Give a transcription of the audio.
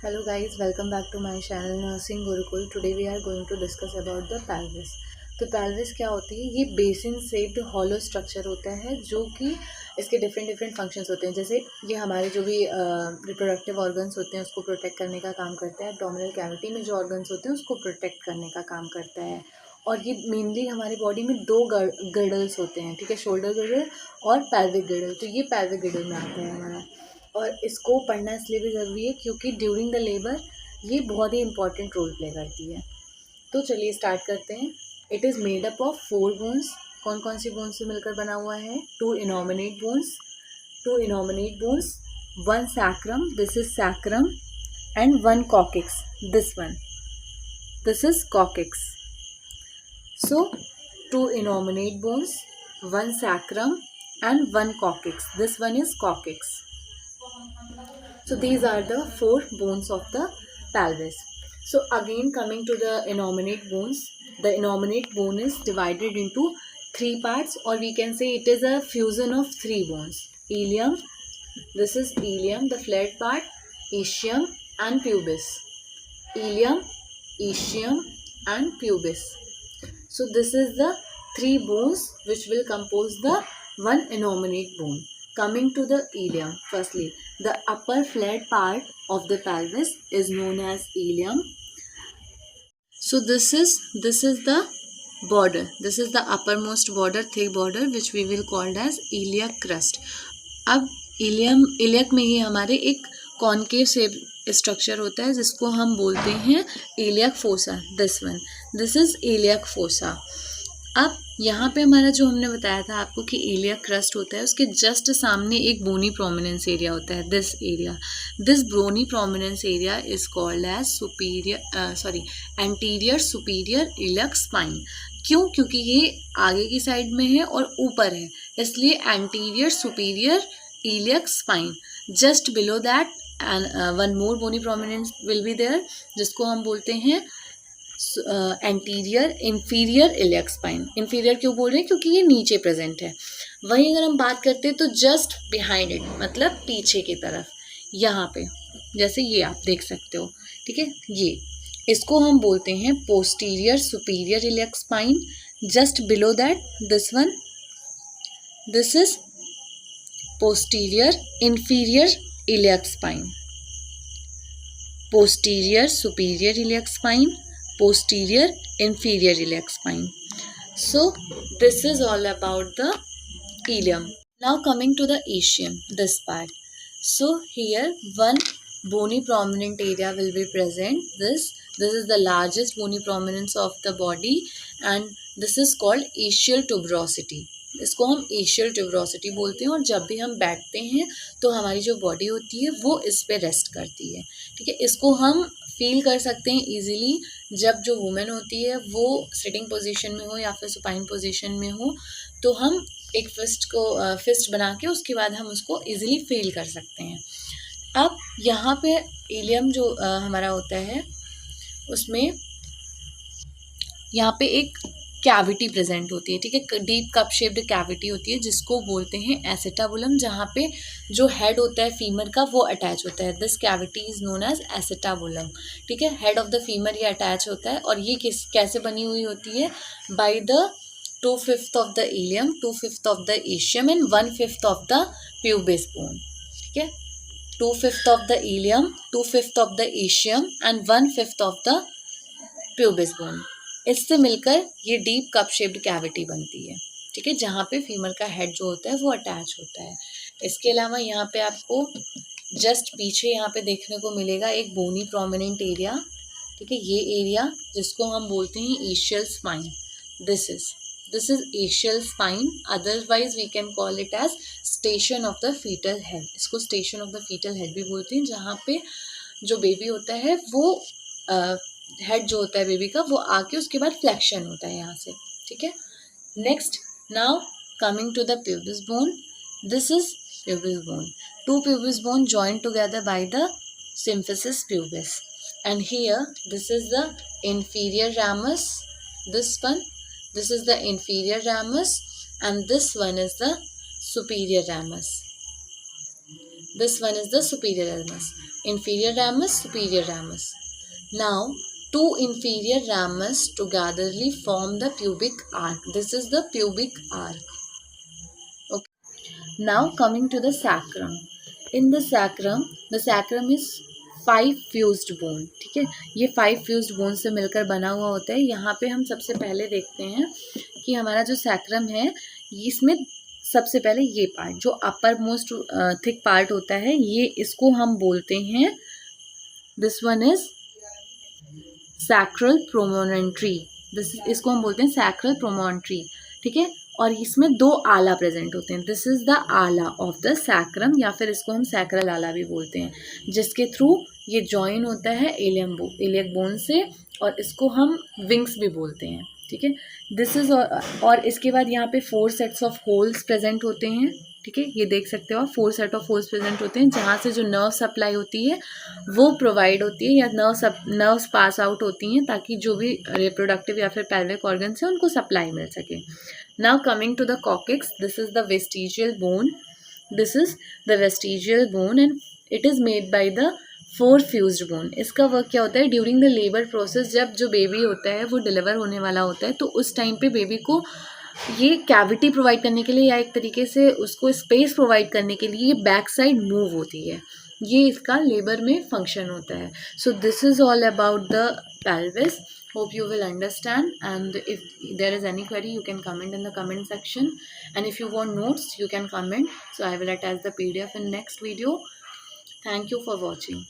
Hello guys, welcome back to my channel Nursing Gurukul. Today we are going to discuss about the pelvis. तो pelvis क्या होती है? ये basin shaped hollow structure होता है जो कि इसके डिफरेंट डिफरेंट फंक्शंस होते हैं। जैसे ये हमारे जो भी रिप्रोडक्टिव ऑर्गन्स होते हैं उसको प्रोटेक्ट करने का काम करता है। एब्डोमिनल कैविटी में जो ऑर्गन्स होते हैं उसको प्रोटेक्ट करने का काम करता है। और ये मेनली हमारी बॉडी में दो गर्डल्स होते हैं, ठीक है, शोल्डर गर्डल और पैल्विक गर्डल। तो ये पैल्विक गर्डल में आता है हमारा, और इसको पढ़ना इसलिए भी ज़रूरी है क्योंकि ड्यूरिंग द लेबर ये बहुत ही इंपॉर्टेंट रोल प्ले करती है। तो चलिए स्टार्ट करते हैं। It is made up of 4 bones. कौन कौन सी बोन्स से मिलकर बना हुआ है? 2 innominate bones, 1 sacrum, this is sacrum, and 1 coccyx, this is coccyx. So 2 innominate bones, 1 sacrum and 1 coccyx. This one is coccyx. So these are the 4 bones of the pelvis. So again coming to the innominate bones, the innominate bone is divided into 3 parts, or we can say it is a fusion of 3 bones. Ilium, this is ilium, the flat part, ischium and pubis. Ilium, ischium and pubis. So this is the 3 bones which will compose the one innominate bone. Coming to the ilium, firstly, the upper flat part of the pelvis is known as ilium. So this is the border. This is the uppermost border, thick border, which we will call as iliac crust. अब iliac में ही हमारे एक concave shape structure होता है जिसको हम बोलते हैं iliac fossa. This is iliac fossa. अब यहाँ पे हमारा जो हमने बताया था आपको कि इलियक क्रस्ट होता है, उसके जस्ट सामने एक बोनी प्रोमिनेंस एरिया होता है. This bony prominence area is called as anterior superior iliac spine. क्यों? क्योंकि ये आगे की साइड में है और ऊपर है, इसलिए anterior superior iliac spine. Just below that one more bony prominence will be there, जिसको हम बोलते हैं anterior inferior iliac spine. Inferior क्यों बोल रहे हैं? क्योंकि ये नीचे प्रेजेंट है. वहीं अगर हम बात करते हैं तो जस्ट बिहाइंड इट, मतलब पीछे की तरफ, यहाँ पे जैसे ये आप देख सकते हो, ठीक है, ये इसको हम बोलते हैं posterior superior iliac spine. Just below that this is posterior inferior iliac spine. Posterior superior iliac spine, posterior inferior iliac spine. So this is all about the ilium. Now coming to the ischium, this part. So here one bony prominent area will be present. This is the largest bony prominence of the body and this is called ischial tuberosity. इसको हम ischial tuberosity बोलते हैं. और जब भी हम बैठते हैं तो हमारी जो बॉडी होती है वो इस पे रेस्ट करती है, ठीक है. इसको हम फील कर सकते हैं इजीली जब जो वुमेन होती है वो सिटिंग पोजीशन में हो या फिर सुपाइन पोजीशन में हो, तो हम एक फिस्ट बना के उसके बाद हम उसको इजीली फील कर सकते हैं. अब यहाँ पे इलियम जो हमारा होता है उसमें यहाँ पे एक कैविटी प्रेजेंट होती है, ठीक है, डीप कप शेप्ड कैविटी होती है जिसको बोलते हैं एसेटाबुलम, जहाँ पे जो हेड होता है फीमर का वो अटैच होता है. This cavity is known as acetabulum, ठीक है. हेड ऑफ द फीमर ये अटैच होता है और ये कैसे बनी हुई होती है? By the 2/5 of the ilium, 2/5 of the ischium and 1/5 of the pubis bone, ठीक है. 2/5 of the ilium, 2/5 of the ischium and 1/5 of the pubis bone. इससे मिलकर ये डीप कप शेप्ड कैविटी बनती है, ठीक है, जहाँ पे फीमर का हेड जो होता है वो अटैच होता है. इसके अलावा यहाँ पे आपको जस्ट पीछे यहाँ पे देखने को मिलेगा एक बोनी प्रोमिनेंट एरिया, ठीक है, ये एरिया जिसको हम बोलते हैं ischial spine. This is ischial spine. Otherwise we can call it as station of the fetal head. इसको station of the fetal head भी बोलते हैं, जहाँ पे जो बेबी होता है वो हेड जो होता है बेबी का वो आके उसके बाद फ्लेक्शन होता है यहाँ से, ठीक है. Next, now coming to the pubis bone. This is pubis bone. 2 pubis bone joined together by the symphysis pubis, and here this is the inferior ramus. This is the inferior ramus and this one is the superior ramus. inferior ramus, superior ramus. Now two inferior ramus togetherly form the pubic arc. This is the pubic arc. Okay. Now coming to the sacrum. In the sacrum is 5 fused bone. ठीक है, ये 5 fused bone से मिलकर बना हुआ होता है. यहाँ पे हम सबसे पहले देखते हैं कि हमारा जो सैक्रम है इसमें सबसे पहले ये पार्ट जो अपर मोस्ट थिक पार्ट होता है, ये इसको हम बोलते हैं, दिस वन इज सैक्रल प्रोमोनेंट्री. इसको हम बोलते हैं सैक्रल प्रोमोनेंट्री. ठीक है, और इसमें 2 आला प्रेजेंट होते हैं. दिस इज द आला ऑफ द सैक्रम, या फिर इसको हम सैक्रल आला भी बोलते हैं, जिसके थ्रू ये जॉइन होता है इलियक बोन से, और इसको हम विंग्स भी बोलते हैं. ठीक है, दिस इज, और इसके बाद यहाँ पे 4 सेट्स ऑफ होल्स प्रेजेंट होते हैं. ठीक है, ये देख सकते हो आप, 4 सेट ऑफ होल्स प्रेजेंट होते हैं, जहाँ से जो नर्व सप्लाई होती है वो प्रोवाइड होती है, या नर्व्स पास आउट होती हैं, ताकि जो भी रिप्रोडक्टिव या फिर पेल्विक ऑर्गन्स है उनको सप्लाई मिल सके. Now coming to the coccyx, this is the vestigial bone. This is the vestigial bone and it is made by the 4 fused bone. इसका वर्क क्या होता है, ड्यूरिंग द लेबर प्रोसेस, जब जो baby होता है वो डिलीवर होने वाला होता है, तो उस टाइम पे बेबी को ये कैविटी प्रोवाइड करने के लिए, या एक तरीके से उसको स्पेस प्रोवाइड करने के लिए बैक साइड मूव होती है. ये इसका लेबर में फंक्शन होता है. So this is all about the pelvis. Hope you will understand, and if there is any query you can comment in the comment section, and if you want notes you can comment, so I will attach the PDF in next video. Thank you for watching.